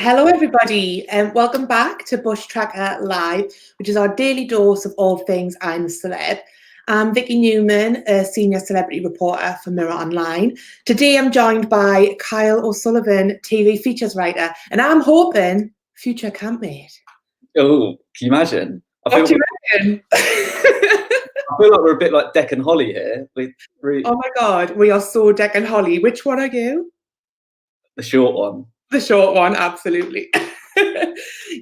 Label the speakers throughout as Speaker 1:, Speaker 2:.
Speaker 1: Hello, everybody, and welcome back to Bushtracker Live, which is our daily dose of all things I'm a Celeb. I'm Vicky Newman, a senior celebrity reporter for Mirror Online. Today, I'm joined by Kyle O'Sullivan, TV features writer, and I'm hoping future campmate.
Speaker 2: Oh, can you imagine?
Speaker 1: What do you reckon?
Speaker 2: I feel like we're a bit like Deck and Holly here.
Speaker 1: Oh my God, we are so Deck and Holly. Which one are you?
Speaker 2: The short one.
Speaker 1: The short one, absolutely.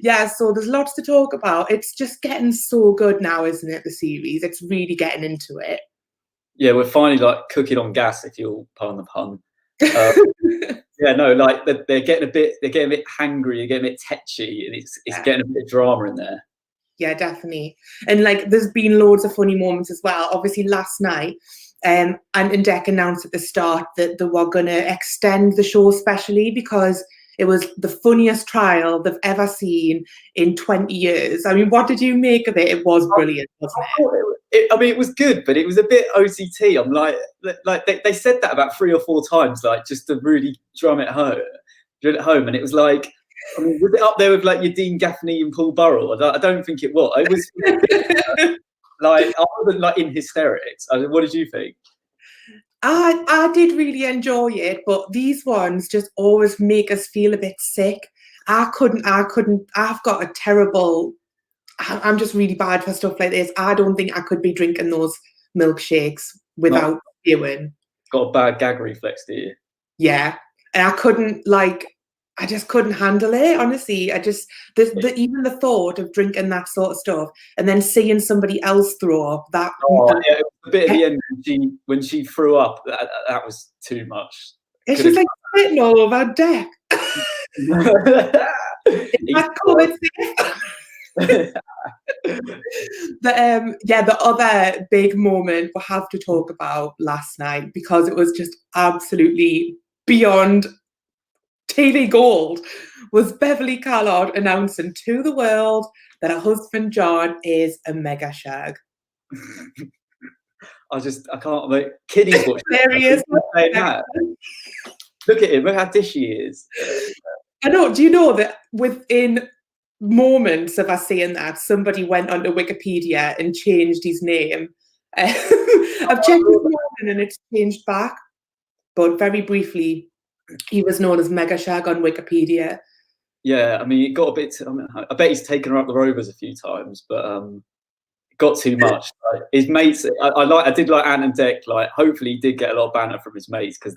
Speaker 1: Yeah, so there's lots to talk about. It's just getting so good now, isn't it, the series? It's really getting into it.
Speaker 2: Yeah, we're finally like cooking on gas, if you'll pardon the pun. Yeah, no, like they're getting a bit hangry, they're getting a bit tetchy, and it's getting a bit of drama in there.
Speaker 1: Yeah, definitely. And like there's been loads of funny moments as well. Obviously last night, and Deck announced at the start that they were going to extend the show specially because it was the funniest trial they've ever seen in 20 years. I mean, what did you make of it? It was brilliant, wasn't it?
Speaker 2: I mean, it was good, but it was a bit OTT. I'm like they said that about 3 or 4 times, like just to really drum it home. And it was like, I mean, was it up there with like your Dean Gaffney and Paul Burrell? I don't think it was. It was like I wasn't like in hysterics. What did you think?
Speaker 1: I did really enjoy it, but these ones just always make us feel a bit sick. I've got a terrible, I'm just really bad for stuff like this. I don't think I could be drinking those milkshakes without spewing.
Speaker 2: Got a bad gag reflex, do you?
Speaker 1: Yeah. And I just couldn't handle it, honestly. Even the thought of drinking that sort of stuff and then seeing somebody else throw up, that.
Speaker 2: Oh, yeah, it was a bit at the end when she threw up, that was too much.
Speaker 1: It's just like spitting all over Deck. The other big moment we have to talk about last night, because it was just absolutely beyond TV gold, was Beverly Callard announcing to the world that her husband John is a mega shag.
Speaker 2: I can't, like, kiddies watch
Speaker 1: Hilarious.
Speaker 2: Look at him, look how dishy he is.
Speaker 1: I know, do you know that within moments of us saying that, somebody went onto Wikipedia and changed his name? I've checked this morning and it's changed back, but very briefly, he was known as Mega Shag on Wikipedia.
Speaker 2: Yeah, I mean, it got a bit. I bet he's taken her up the Rovers a few times, but it got too much. Like, his mates, I did like Ant and Deck. Like, hopefully, he did get a lot of banter from his mates, because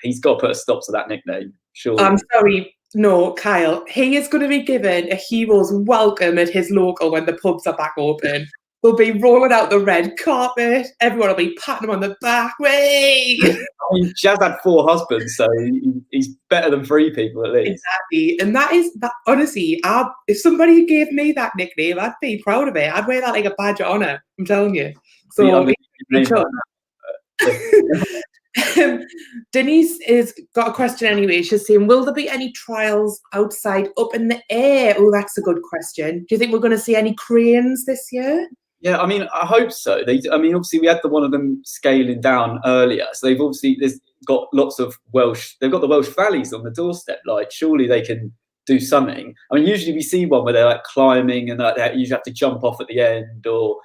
Speaker 2: he's got to put a stop to that nickname. Sure.
Speaker 1: I'm sorry, no, Kyle. He is going to be given a hero's welcome at his local when the pubs are back open. We'll be rolling out the red carpet. Everyone will be patting him on the back. Way.
Speaker 2: I mean, she has had 4 husbands, so he's better than 3 people at least.
Speaker 1: Exactly, and that honestly, if somebody gave me that nickname, I'd be proud of it. I'd wear that like a badge of honor. I'm telling you. So, Denise has got a question anyway. She's saying, will there be any trials outside up in the air? Oh, that's a good question. Do you think we're going to see any cranes this year?
Speaker 2: Yeah, I mean, I hope so. Obviously, we had one of them scaling down earlier, so there's got lots of Welsh. They've got the Welsh valleys on the doorstep. Like, surely they can do something. I mean, usually we see one where they're like climbing and like you have to jump off at the end, or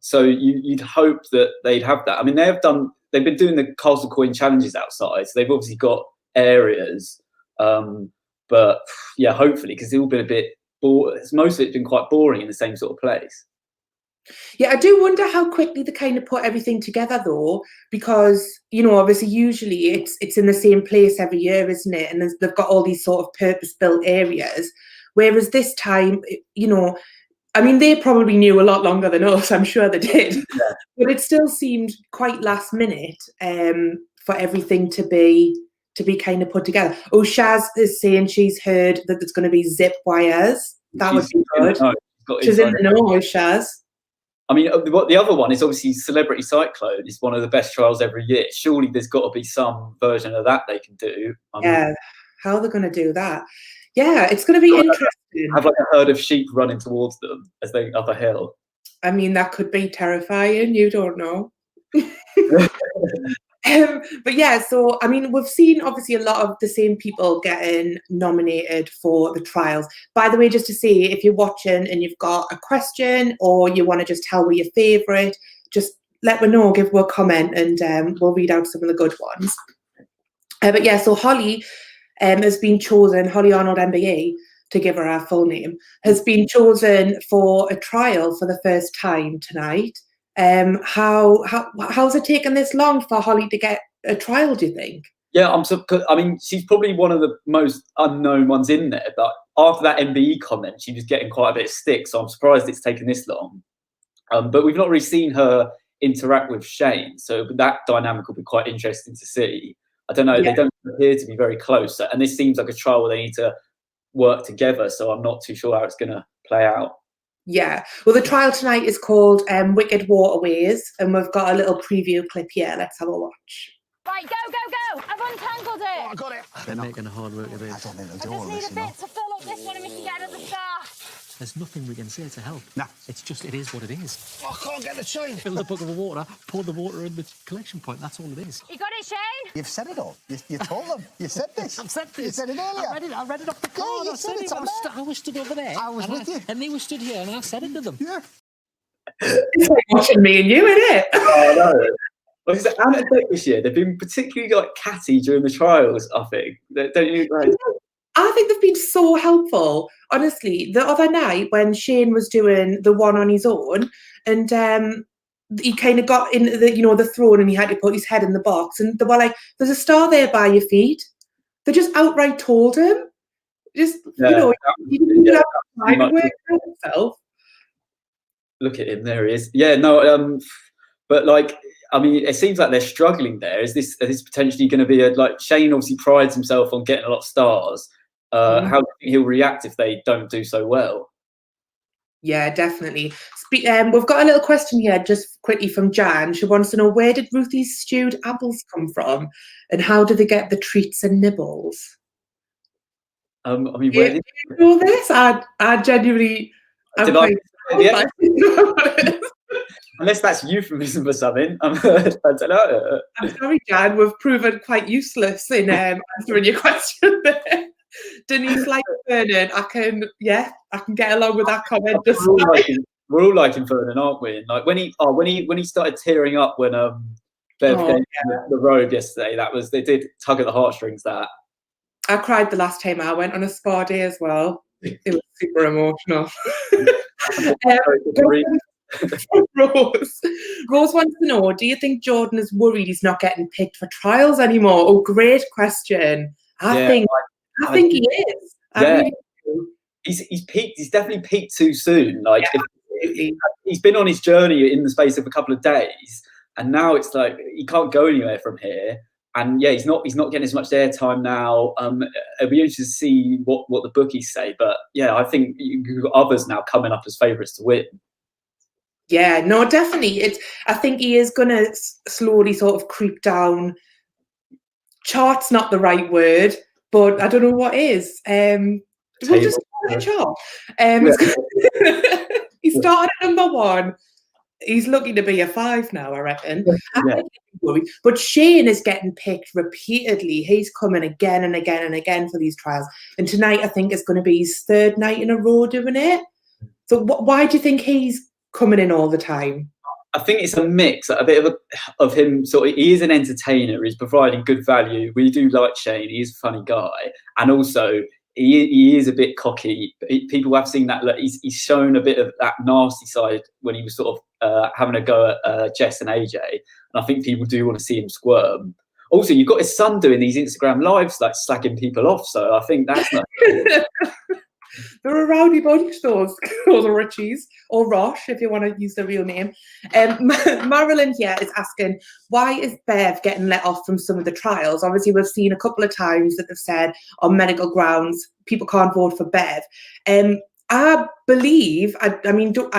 Speaker 2: so you'd hope that they'd have that. I mean, they've been doing the Castle Coin challenges outside, so they've obviously got areas. But yeah, hopefully, because it's all been a bit most of it's been quite boring in the same sort of place.
Speaker 1: Yeah, I do wonder how quickly they kind of put everything together, though, because, you know, obviously usually it's in the same place every year, isn't it? And they've got all these sort of purpose-built areas, whereas this time, you know, I mean, they probably knew a lot longer than us. I'm sure they did, but it still seemed quite last minute for everything to be kind of put together. Oh, Shaz is saying she's heard that there's going to be zip wires. That would be good. She's in the know, Shaz.
Speaker 2: I mean, the other one is obviously Celebrity Cyclone. It's one of the best trials every year. Surely there's got to be some version of that they can do.
Speaker 1: Yeah, how are they going to do that? Yeah, it's going to be interesting.
Speaker 2: Have like a herd of sheep running towards them as they up a hill.
Speaker 1: I mean, that could be terrifying. You don't know. But yeah, so I mean, we've seen obviously a lot of the same people getting nominated for the trials. By the way, just to say, if you're watching and you've got a question or you want to just tell me your favourite, just let me know, give me a comment, and we'll read out some of the good ones. But yeah, so Holly has been chosen, Holly Arnold MBE, to give her our full name, has been chosen for a trial for the first time tonight. How's it taken this long for Holly to get a trial, do you think?
Speaker 2: Yeah, I mean, she's probably one of the most unknown ones in there, but after that MBE comment, she was getting quite a bit of stick, so I'm surprised it's taken this long. But we've not really seen her interact with Shane, so that dynamic will be quite interesting to see. I don't know,
Speaker 1: Yeah.
Speaker 2: they don't appear to be very close, and this seems like a trial where they need to work together, so I'm not too sure how it's going to play out.
Speaker 1: Yeah, well, the trial tonight is called Wicked Waterways, and we've got a little preview clip here. Let's have a watch.
Speaker 3: Right, go! I've untangled it.
Speaker 4: Oh, I got it.
Speaker 5: They're making a hard work of it.
Speaker 4: I don't think
Speaker 3: I
Speaker 4: they'll do all
Speaker 3: just
Speaker 4: this,
Speaker 3: need a bit to fill up this one and we can get another star.
Speaker 5: There's nothing we can say to help.
Speaker 4: Nah.
Speaker 5: It's just, it is what it is.
Speaker 4: I can't get the chain.
Speaker 5: Fill the bucket of water, pour the water in the collection point. That's all it is.
Speaker 3: You got it, Shane?
Speaker 4: You've said it all. You told them. You said this.
Speaker 5: I've said this.
Speaker 4: You said it earlier.
Speaker 5: I read it off the card.
Speaker 4: you
Speaker 5: I
Speaker 4: said
Speaker 5: said
Speaker 4: it
Speaker 5: it.
Speaker 4: on
Speaker 5: I was stood over there.
Speaker 4: I was with you.
Speaker 5: And they were stood here, and I said it to them.
Speaker 4: Yeah.
Speaker 1: It's like watching me and you, isn't it?
Speaker 2: I know. Well, it's the anecdote this year. They've been particularly catty during the trials, I think. Don't you? Like,
Speaker 1: I think they've been so helpful. Honestly, the other night when Shane was doing the one on his own, and he kind of got in the throne, and he had to put his head in the box, and they were like, "There's a star there by your feet." They just outright told him, he didn't have time to work out himself.
Speaker 2: Look at him, there he is. Yeah, no, but like, I mean, it seems like they're struggling there. Is this potentially going to be like Shane obviously prides himself on getting a lot of stars. How do you think he'll react if they don't do so well?
Speaker 1: Yeah, definitely. We've got a little question here, just quickly from Jan. She wants to know, where did Ruthie's stewed apples come from, and how do they get the treats and nibbles?
Speaker 2: I mean,
Speaker 1: where did you know this? I genuinely.
Speaker 2: Unless that's euphemism for something. I don't know.
Speaker 1: I'm sorry, Jan. We've proven quite useless in answering your question there. Denise like Vernon. I can get along with that comment.
Speaker 2: We're all liking Vernon, aren't we? And like when he started tearing up when Bev gave the robe yesterday, they did tug at the heartstrings. That
Speaker 1: I cried the last time I went on a spa day as well. It was super emotional. Rose wants to know, do you think Jordan is worried he's not getting picked for trials anymore? Oh, great question. I think he is.
Speaker 2: Really he's peaked. He's definitely peaked too soon. Like he's been on his journey in the space of a couple of days, and now it's like he can't go anywhere from here. And yeah, he's not getting as much airtime now. It'll be interesting to see what the bookies say. But yeah, I think you've got others now coming up as favourites to win.
Speaker 1: Yeah, no, definitely. I think he is going to slowly sort of creep down. Chart's not the right word, but I don't know what is. We'll just call it a chart. He started at number 1. He's looking to be a 5 now, I reckon. Yeah. But Shane is getting picked repeatedly. He's coming again and again and again for these trials. And tonight, I think, is going to be his 3rd night in a row doing it. So why do you think he's coming in all the time?
Speaker 2: I think it's a mix, a bit of him. He is an entertainer. He's providing good value. We do like Shane. He's a funny guy, and also he is a bit cocky. People have seen that. He's shown a bit of that nasty side when he was sort of having a go at Jess and AJ, and I think people do want to see him squirm. Also, you've got his son doing these Instagram lives, like slagging people off. So I think that's not.
Speaker 1: They're a rowdy bunch, those Richies, or Rosh, if you want to use the real name. Marilyn here is asking, why is Bev getting let off from some of the trials? Obviously, we've seen a couple of times that they've said on medical grounds people can't vote for Bev. I believe, I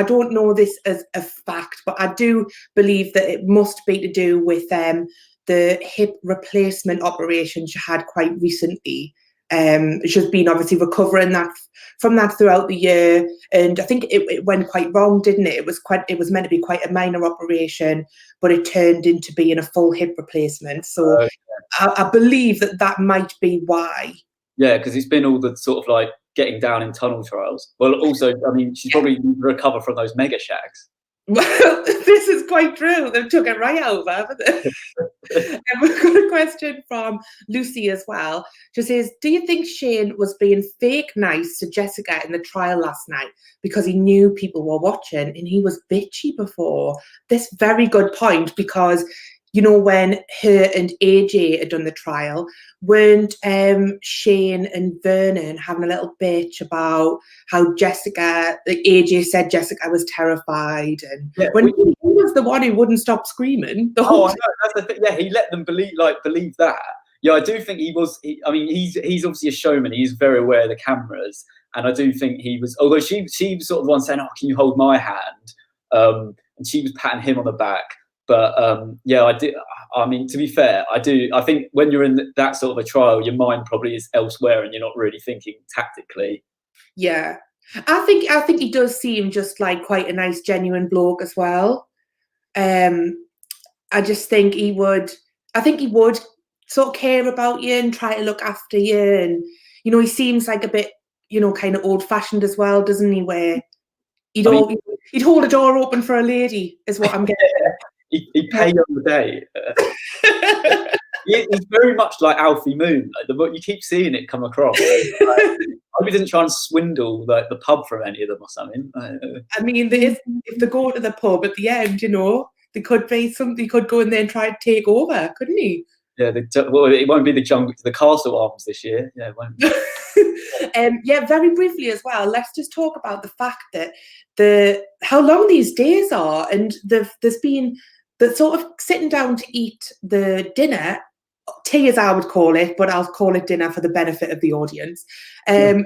Speaker 1: don't know this as a fact, but I do believe that it must be to do with the hip replacement operation she had quite recently. She's been obviously recovering from that throughout the year, and I think it went quite wrong, didn't it? It was meant to be quite a minor operation, but it turned into being a full hip replacement. So I believe that might be why.
Speaker 2: Yeah, because it's been all the sort of like getting down in tunnel trials. Well, also, I mean, she's probably recovered from those mega shags.
Speaker 1: Well, this is quite true. They've took it right over, haven't they? And we've got a question from Lucy as well. She says, do you think Shane was being fake nice to Jessica in the trial last night because he knew people were watching and he was bitchy before? This very good point, because you know, when her and AJ had done the trial, weren't Shane and Vernon having a little bitch about how Jessica, like AJ said Jessica was terrified, and when he was the one who wouldn't stop screaming the whole
Speaker 2: time. That's the thing. Yeah, he let them believe that. Yeah, I do think he was. I mean, he's obviously a showman. He's very aware of the cameras, and I do think he was. Although she was sort of the one saying, "Oh, can you hold my hand?" And she was patting him on the back. But yeah, I do. I mean, to be fair, I do. I think when you're in that sort of a trial, your mind probably is elsewhere, and you're not really thinking tactically.
Speaker 1: Yeah, I think he does seem just like quite a nice, genuine bloke as well. I just think he would. I think he would sort of care about you and try to look after you, and you know, he seems like a bit, you know, kind of old-fashioned as well, doesn't he? Where he'd hold a door open for a lady, is what I'm getting.
Speaker 2: He'd pay on the day. He's very much like Alfie Moon. Like you keep seeing it come across. I hope he didn't try and swindle the pub from any of them or something.
Speaker 1: I mean, if they go to the pub at the end, you know, they could be something. He could go in there and try to take over, couldn't he?
Speaker 2: Yeah, well, it won't be the castle arms this year. Yeah, it won't be.
Speaker 1: Yeah, very briefly as well, let's just talk about the fact that how long these days are, and there's been the sort of sitting down to eat the dinner, tea as I would call it, but I'll call it dinner for the benefit of the audience, at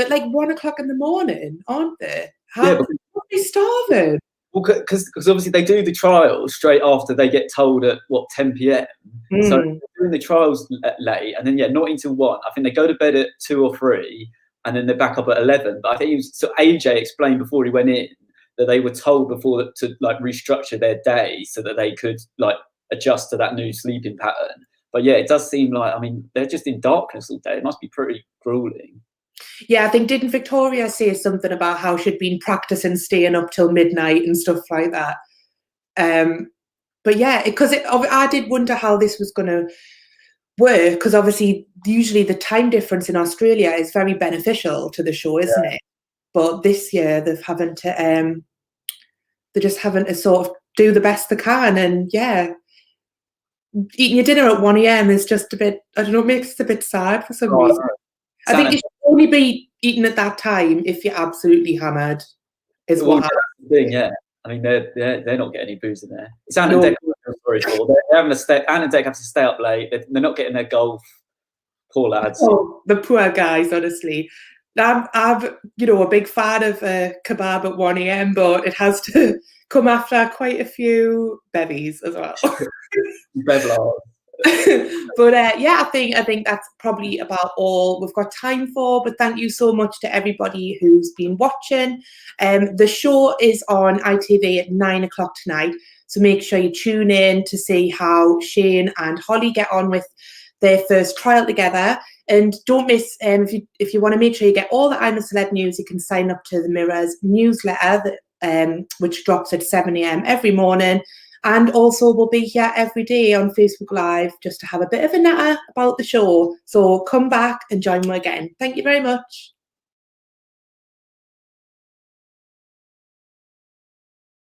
Speaker 1: like 1 o'clock in the morning, aren't they? How are they starving?
Speaker 2: Well, because obviously they do the trials straight after they get told at 10 p.m. So they're doing the trials late, and then not until 1. I think they go to bed at 2 or 3, and then they're back up at 11. But I think AJ explained before he went in that they were told before to like restructure their day so that they could like adjust to that new sleeping pattern. But yeah, it does seem like, I mean, they're just in darkness all day. It must be pretty grueling.
Speaker 1: Yeah, I think, didn't Victoria say something about how she'd been practicing staying up till midnight and stuff like that? But yeah, because I did wonder how this was going to work, because obviously usually the time difference in Australia is very beneficial to the show, isn't it? But this year they're just having to sort of do the best they can, and eating your dinner at 1 a.m. is just a bit, I don't know, it makes it a bit sad for some reason. I think you should only be eating at that time if you're absolutely hammered. Is what
Speaker 2: that's the thing, yeah. I mean, they're not getting any booze in there. It's Anne and Dec. They're having to stay. Anne and Dec have to stay up late. They're not getting their golf. Poor lads.
Speaker 1: Oh, the poor guys, honestly. I'm a big fan of kebab at 1 a.m, but it has to come after quite a few bevies as well. But I think that's probably about all we've got time for. But thank you so much to everybody who's been watching. The show is on ITV at 9 o'clock tonight, so make sure you tune in to see how Shane and Holly get on with their first trial together. And don't miss, if you want to make sure you get all the I'm A Celeb news, you can sign up to the Mirror's newsletter, which drops at 7 a.m. every morning. And also we'll be here every day on Facebook Live just to have a bit of a natter about the show. So come back and join me again. Thank you very much.